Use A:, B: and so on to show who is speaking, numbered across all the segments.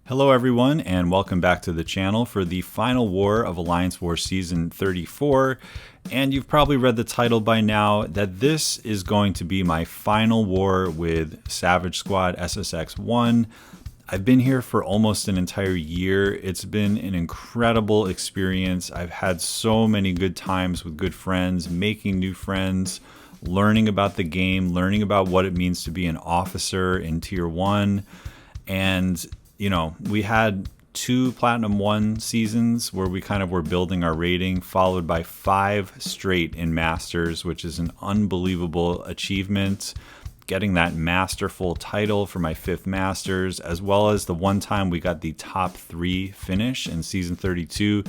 A: Hello everyone, and welcome back to the channel for the final war of Alliance War Season 34. And you've probably read the title by now that this is going to be my final war with Savage Squad SSx-1. I've been here for almost an entire year. It's been an incredible experience. I've had so many good times with good friends, making new friends, learning about the game, learning about what it means to be an officer in Tier 1. And you know, we had 2 Platinum 1 seasons where we kind of were building our rating, followed by 5 straight in Masters, which is an unbelievable achievement. Getting that masterful title for my 5th Masters, as well as the one time we got the top 3 finish in Season 32.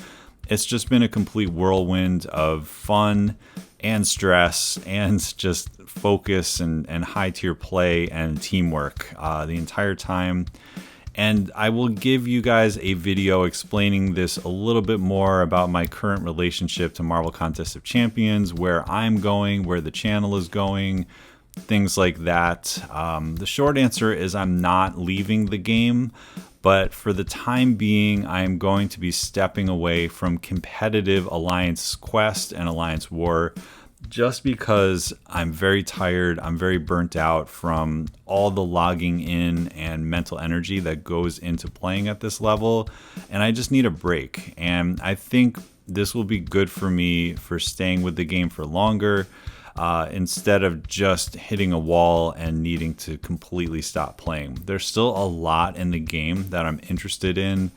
A: It's just been a complete whirlwind of fun and stress and just focus and high tier play and teamwork the entire time. And I will give you guys a video explaining this a little bit more about my current relationship to Marvel Contest of Champions, where I'm going, where the channel is going, things like that. The short answer is I'm not leaving the game, but for the time being, I'm going to be stepping away from competitive Alliance Quest and Alliance War, just because I'm very tired, I'm very burnt out from all the logging in and mental energy that goes into playing at this level, and I just need a break. And I think this will be good for me for staying with the game for longer, instead of just hitting a wall and needing to completely stop playing. There's still a lot in the game that I'm interested in,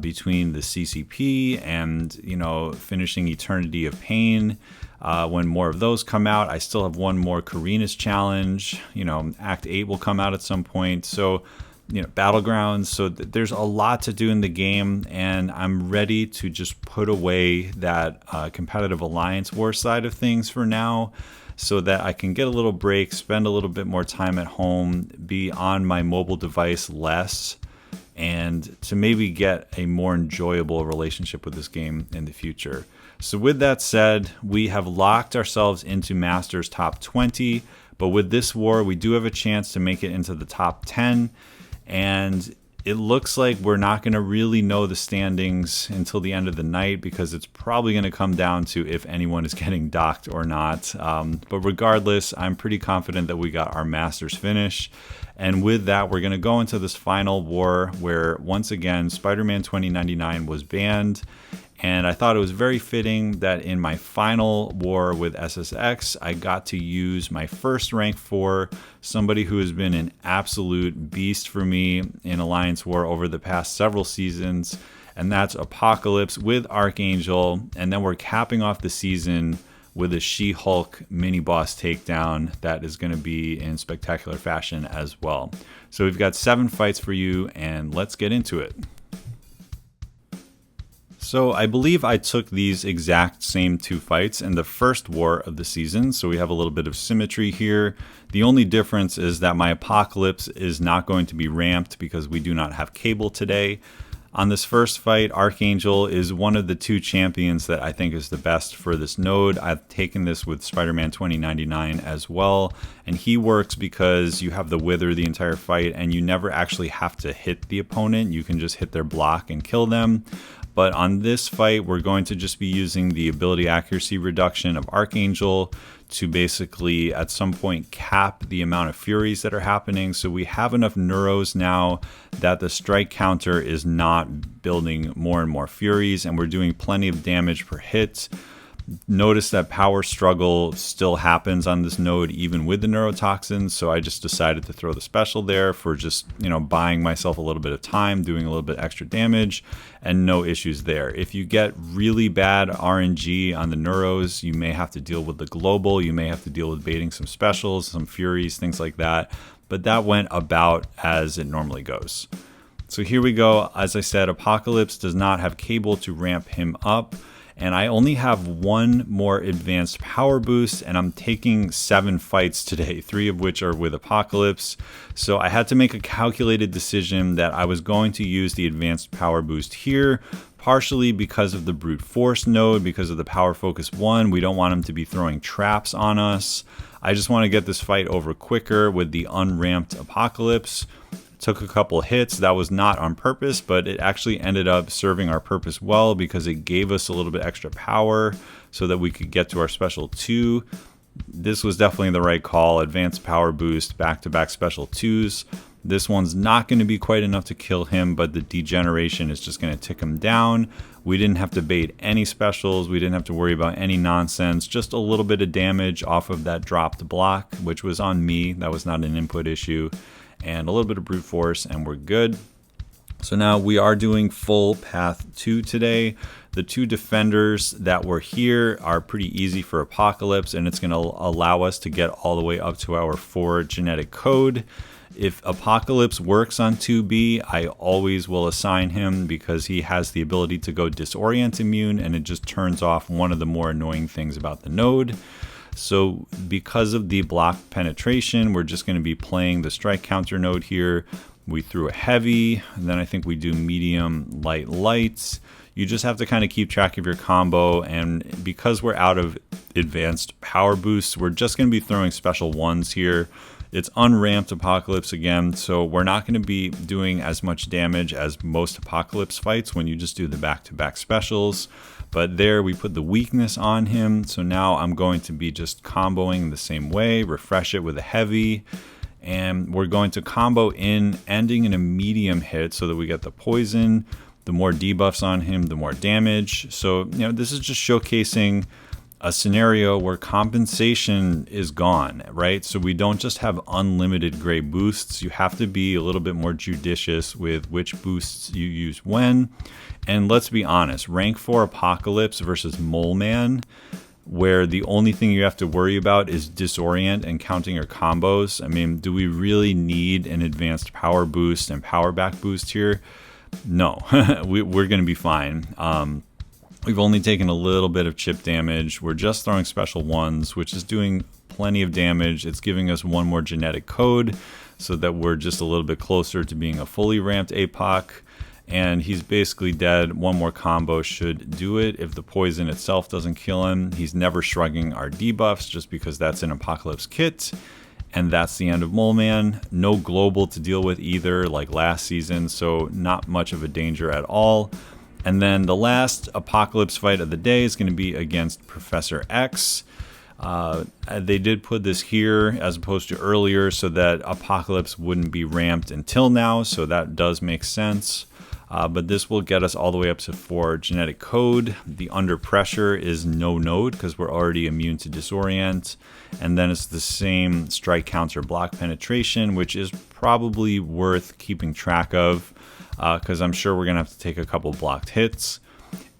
A: between the CCP and, you know, finishing Eternity of Pain. When more of those come out, I still have one more Karina's challenge. You know, Act 8 will come out at some point. So, you know, Battlegrounds. So there's a lot to do in the game, and I'm ready to just put away that competitive Alliance War side of things for now, so that I can get a little break, spend a little bit more time at home, be on my mobile device less, and to maybe get a more enjoyable relationship with this game in the future. So with that said, we have locked ourselves into Masters top 20, but with this war, we do have a chance to make it into the top 10, and it looks like we're not going to really know the standings until the end of the night, because it's probably going to come down to if anyone is getting docked or not. But regardless, I'm pretty confident that we got our Masters finish. And with that, we're going to go into this final war where, once again, Spider-Man 2099 was banned. And I thought it was very fitting that in my final war with SSx, I got to use my first rank 4, somebody who has been an absolute beast for me in Alliance War over the past several seasons, and that's Apocalypse with Archangel. And then we're capping off the season with a She-Hulk mini-boss takedown that is going to be in spectacular fashion as well. So we've got 7 fights for you, and let's get into it. So I believe I took these exact same 2 fights in the first war of the season, so we have a little bit of symmetry here. The only difference is that my Apocalypse is not going to be ramped because we do not have cable today. On this first fight, Archangel is one of the 2 champions that I think is the best for this node. I've taken this with Spider-Man 2099 as well, and he works because you have the Wither the entire fight, and you never actually have to hit the opponent. You can just hit their block and kill them. But on this fight, we're going to just be using the ability accuracy reduction of Archangel to basically at some point cap the amount of furies that are happening. So we have enough neuros now that the strike counter is not building more and more furies, and we're doing plenty of damage per hit. Notice that power struggle still happens on this node even with the neurotoxins, so I just decided to throw the special there for just, you know, buying myself a little bit of time, doing a little bit extra damage, and no issues there. If you get really bad RNG on the neuros, you may have to deal with the global, you may have to deal with baiting some specials, some furies, things like that, but that went about as it normally goes. So here we go. As I said, Apocalypse does not have cable to ramp him up, and I only have 1 more advanced power boost, and I'm taking 7 fights today, 3 of which are with Apocalypse. So I had to make a calculated decision that I was going to use the advanced power boost here, partially because of the brute force node, because of the power focus 1. We don't want him to be throwing traps on us. I just want to get this fight over quicker with the unramped Apocalypse. took a couple hits. That was not on purpose, but it actually ended up serving our purpose well because it gave us a little bit extra power so that we could get to our special 2. This was definitely the right call. Advanced power boost, back-to-back special 2s. This one's not going to be quite enough to kill him, but the degeneration is just going to tick him down. We didn't have to bait any specials. We didn't have to worry about any nonsense. Just a little bit of damage off of that dropped block, which was on me. That was not an input issue. And a little bit of brute force, and we're good. So now we are doing full path 2 today. The 2 defenders that were here are pretty easy for Apocalypse, and it's going to allow us to get all the way up to our 4 genetic code. If Apocalypse works on 2B, I always will assign him because he has the ability to go disorient immune, and it just turns off one of the more annoying things about the node. So because of the block penetration, we're just going to be playing the strike counter node here. We threw a heavy, and then I think we do medium, light, lights. You just have to kind of keep track of your combo, and because we're out of advanced power boosts, we're just going to be throwing special 1s here. It's unramped Apocalypse again, so we're not going to be doing as much damage as most Apocalypse fights when you just do the back-to-back specials. But there we put the weakness on him, so now I'm going to be just comboing the same way, refresh it with a heavy, and we're going to combo in, ending in a medium hit so that we get the poison. The more debuffs on him, the more damage. So, this is just showcasing a scenario where compensation is gone, right? So we don't just have unlimited gray boosts. You have to be a little bit more judicious with which boosts you use when. And let's be honest, rank 4 Apocalypse versus Moleman, where the only thing you have to worry about is disorient and counting your combos. I mean, do we really need an advanced power boost and power back boost here? No, we're going to be fine. We've only taken a little bit of chip damage. We're just throwing special 1s, which is doing plenty of damage. It's giving us 1 more genetic code so that we're just a little bit closer to being a fully ramped Apoc. And he's basically dead. 1 more combo should do it if the poison itself doesn't kill him. He's never shrugging our debuffs just because that's an Apocalypse kit. And that's the end of Moleman. No global to deal with either like last season, so not much of a danger at all. And then the last Apocalypse fight of the day is going to be against Professor X. They did put this here as opposed to earlier so that Apocalypse wouldn't be ramped until now, so that does make sense. But this will get us all the way up to 4 genetic code. The under pressure is no node because we're already immune to disorient. And then it's the same strike counter block penetration, which is probably worth keeping track of because I'm sure we're going to have to take a couple blocked hits.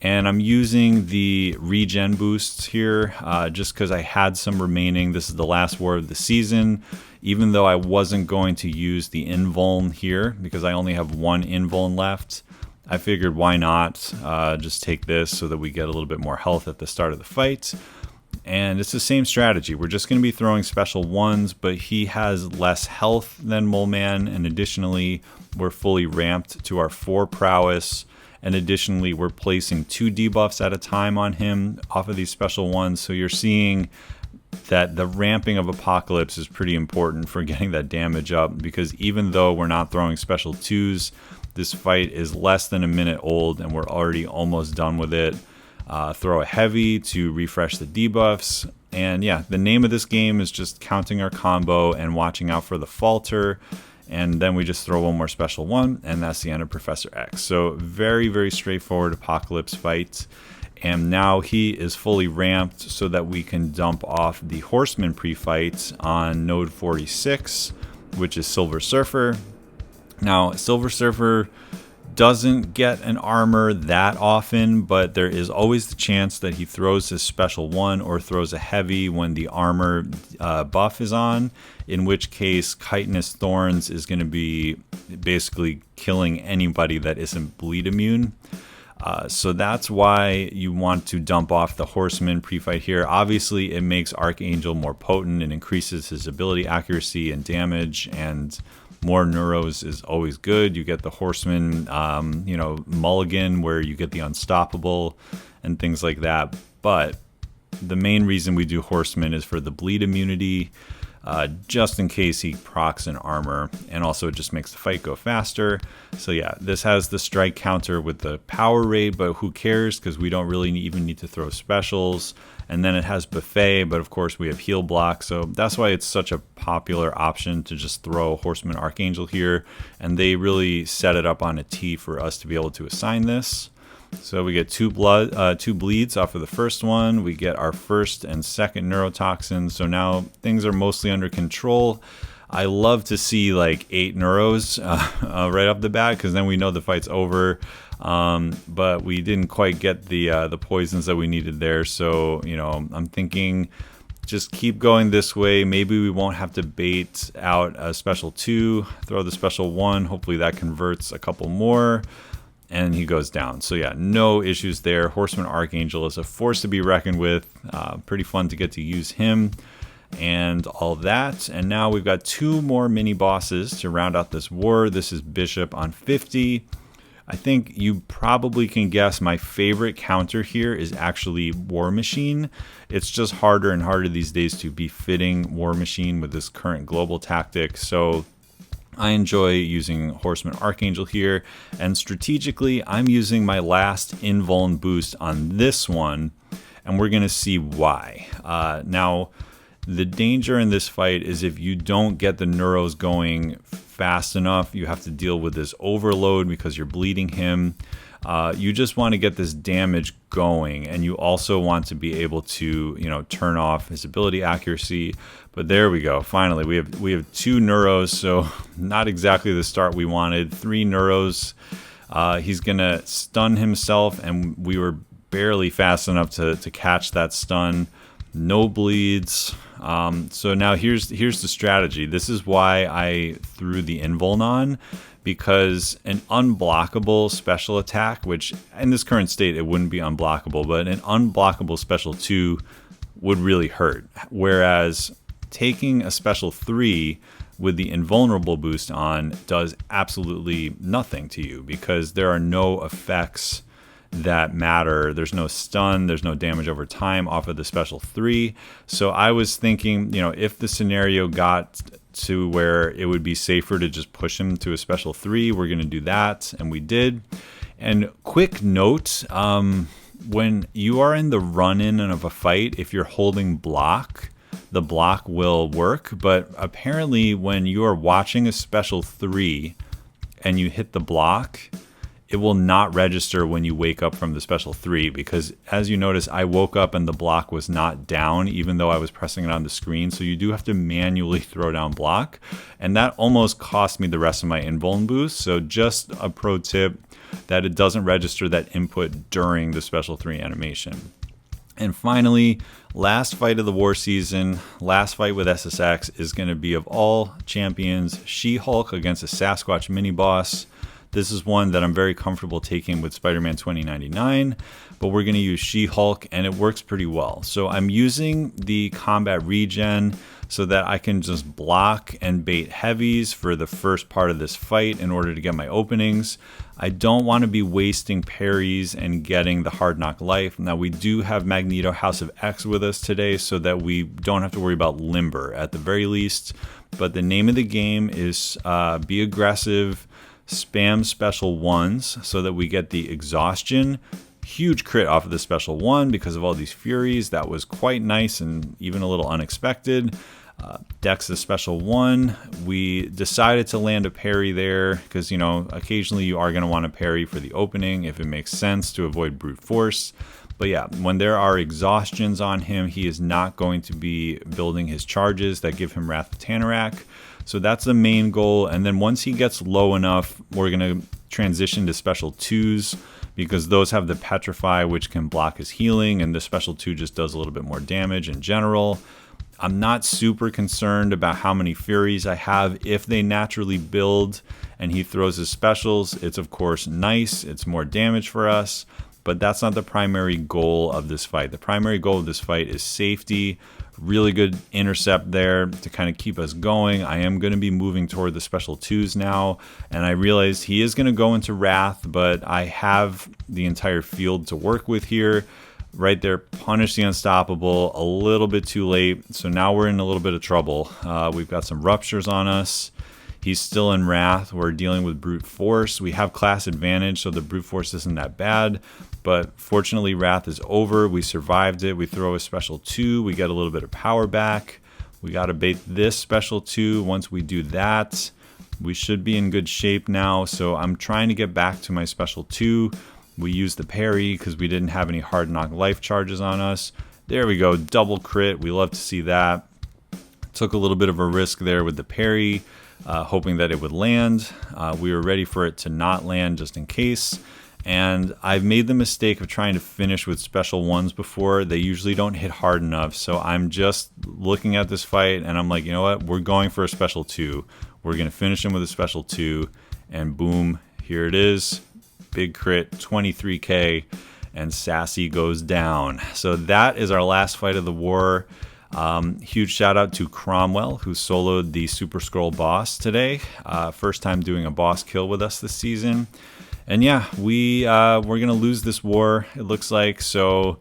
A: And I'm using the regen boosts here just because I had some remaining. This is the last war of the season. Even though I wasn't going to use the invuln here because I only have 1 invuln left, I figured why not just take this so that we get a little bit more health at the start of the fight. And it's the same strategy. We're just going to be throwing special 1s, but he has less health than Moleman, and additionally, we're fully ramped to our 4 prowess. And additionally, we're placing 2 debuffs at a time on him off of these special 1s. So you're seeing that the ramping of Apocalypse is pretty important for getting that damage up, because even though we're not throwing special 2s, this fight is less than a minute old and we're already almost done with it. Throw a heavy to refresh the debuffs. And yeah, the name of this game is just counting our combo and watching out for the falter. And then we just throw 1 more special 1, and that's the end of Professor X. So very, very straightforward Apocalypse fight. And now he is fully ramped so that we can dump off the Horseman pre-fight on node 46, which is Silver Surfer. Now, Silver Surfer doesn't get an armor that often, but there is always the chance that he throws his special 1 or throws a heavy when the armor buff is on, in which case chitinous thorns is going to be basically killing anybody that isn't bleed immune. So that's why you want to dump off the Horseman pre-fight here. Obviously, it makes Archangel more potent and increases his ability accuracy and damage, and more neuros is always good. You get the Horseman, mulligan where you get the unstoppable and things like that. But the main reason we do Horseman is for the bleed immunity. just in case he procs an armor, and also it just makes the fight go faster. So yeah, this has the strike counter with the power raid, but who cares, because we don't really even need to throw specials. And then it has buffet, but of course we have heal block, so that's why it's such a popular option to just throw Horseman Archangel here, and they really set it up on a tee for us to be able to assign this. So we get two bleeds off of the first one. We get our first and second neurotoxins. So now things are mostly under control. I love to see like 8 neuros right off the bat, because then we know the fight's over. But we didn't quite get the poisons that we needed there. So, you know, I'm thinking just keep going this way. Maybe we won't have to bait out a special 2, throw the special 1. Hopefully that converts a couple more. And he goes down. So yeah, no issues there. Horseman Archangel is a force to be reckoned with. Pretty fun to get to use him and all that. And now we've got 2 more mini bosses to round out this war. This is Bishop on 50. I think you probably can guess my favorite counter here is actually War Machine. It's just harder and harder these days to be fitting War Machine with this current global tactic. So I enjoy using Horseman Archangel here, and strategically I'm using my last invuln boost on this one, and we're going to see why. Now, the danger in this fight is if you don't get the neuros going fast enough, you have to deal with this overload because you're bleeding him. You just want to get this damage going, and you also want to be able to, you know, turn off his ability accuracy. But there we go. Finally, we have 2 neuros, so not exactly the start we wanted. 3 neuros. He's gonna stun himself, and we were barely fast enough to catch that stun. No bleeds. So now here's the strategy. This is why I threw the invuln on, because an unblockable special attack, which in this current state it wouldn't be unblockable, but an unblockable special 2 would really hurt. Whereas taking a special 3 with the invulnerable boost on does absolutely nothing to you, because there are no effects that matter. There's no stun, there's no damage over time off of the special 3. So I was thinking, you know, if the scenario got to where it would be safer to just push him to a special 3, we're going to do that, and we did. And quick note, when you are in the run-in of a fight, if you're holding block, the block will work, but apparently when you are watching a special 3 and you hit the block, it will not register when you wake up from the special 3, because as you notice, I woke up and the block was not down even though I was pressing it on the screen. So you do have to manually throw down block, and that almost cost me the rest of my invuln boost. So just a pro tip that it doesn't register that input during the special 3 animation. And finally, last fight of the war season, last fight with SSx is going to be, of all champions, She-Hulk against a Sasquatch mini boss. This is one that I'm very comfortable taking with Spider-Man 2099, but we're going to use She-Hulk, and it works pretty well. So I'm using the combat regen so that I can just block and bait heavies for the first part of this fight in order to get my openings. I don't want to be wasting parries and getting the hard knock life. Now, we do have Magneto House of X with us today, so that we don't have to worry about limber at the very least. But the name of the game is be aggressive, spam special 1s so that we get the exhaustion. Huge crit off of the special 1 because of all these furies. That was quite nice and even a little unexpected. Dex the special 1. We decided to land a parry there because, you know, occasionally you are going to want to parry for the opening if it makes sense to avoid brute force. But yeah, when there are exhaustions on him, he is not going to be building his charges that give him Wrath of Tanarak. So that's the main goal. And then once he gets low enough, we're going to transition to special 2s, because those have the Petrify, which can block his healing, and the special 2 just does a little bit more damage in general. I'm not super concerned about how many Furies I have. If they naturally build and he throws his specials, it's of course nice. It's more damage for us, but that's not the primary goal of this fight. The primary goal of this fight is safety. Really good intercept there to kind of keep us going. I am going to be moving toward the special 2s now, and I realize he is going to go into Wrath, but I have the entire field to work with here. right there, punish the unstoppable a little bit too late. So now we're in a little bit of trouble. We've got some ruptures on us. He's still in wrath. We're dealing with brute force. We have class advantage, so the brute force isn't that bad. But fortunately, wrath is over. We survived it. We throw a special 2. We get a little bit of power back. We got to bait this special 2. Once we do that, we should be in good shape now. So I'm trying to get back to my special 2. We used the parry because we didn't have any hard knock life charges on us. There we go, double crit. We love to see that. Took a little bit of a risk there with the parry, hoping that it would land. We were ready for it to not land just in case. And I've made the mistake of trying to finish with special 1s before. They usually don't hit hard enough. So I'm just looking at this fight and I'm like, you know what? We're going for a special 2. We're going to finish him with a special 2. And boom, here it is. Big crit, 23k, and Sassy goes down. So that is our last fight of the war. Huge shout out to Cromwell, who soloed the Super Scroll boss today. First time doing a boss kill with us this season. And yeah, we're going to lose this war, it looks like. So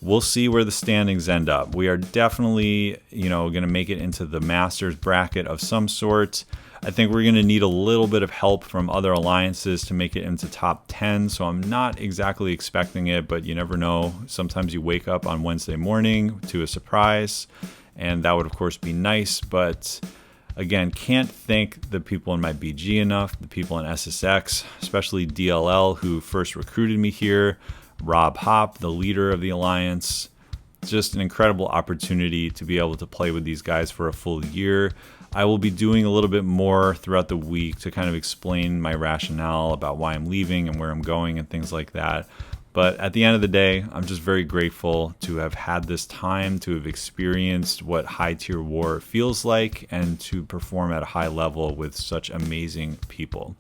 A: we'll see where the standings end up. We are definitely, going to make it into the Masters bracket of some sort. I think we're going to need a little bit of help from other alliances to make it into top 10. So I'm not exactly expecting it, but you never know. Sometimes you wake up on Wednesday morning to a surprise, and that would of course be nice. But again, can't thank the people in my BG enough, the people in SSx, especially DLL, who first recruited me here, Rob Hop, the leader of the alliance. Just an incredible opportunity to be able to play with these guys for a full year. I will be doing a little bit more throughout the week to kind of explain my rationale about why I'm leaving and where I'm going and things like that. But at the end of the day, I'm just very grateful to have had this time, to have experienced what high tier war feels like, and to perform at a high level with such amazing people.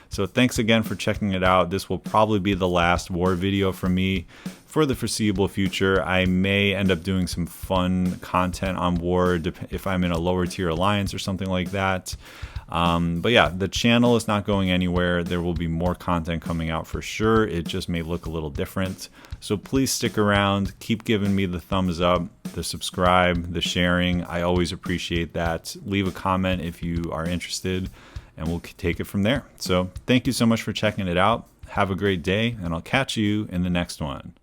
A: So thanks again for checking it out. This will probably be the last war video from me for the foreseeable future. I may end up doing some fun content on war if I'm in a lower tier alliance or something like that. But yeah, the channel is not going anywhere. There will be more content coming out for sure. It just may look a little different. So please stick around. Keep giving me the thumbs up, the subscribe, the sharing. I always appreciate that. Leave a comment if you are interested, and we'll take it from there. So thank you so much for checking it out. Have a great day, and I'll catch you in the next one.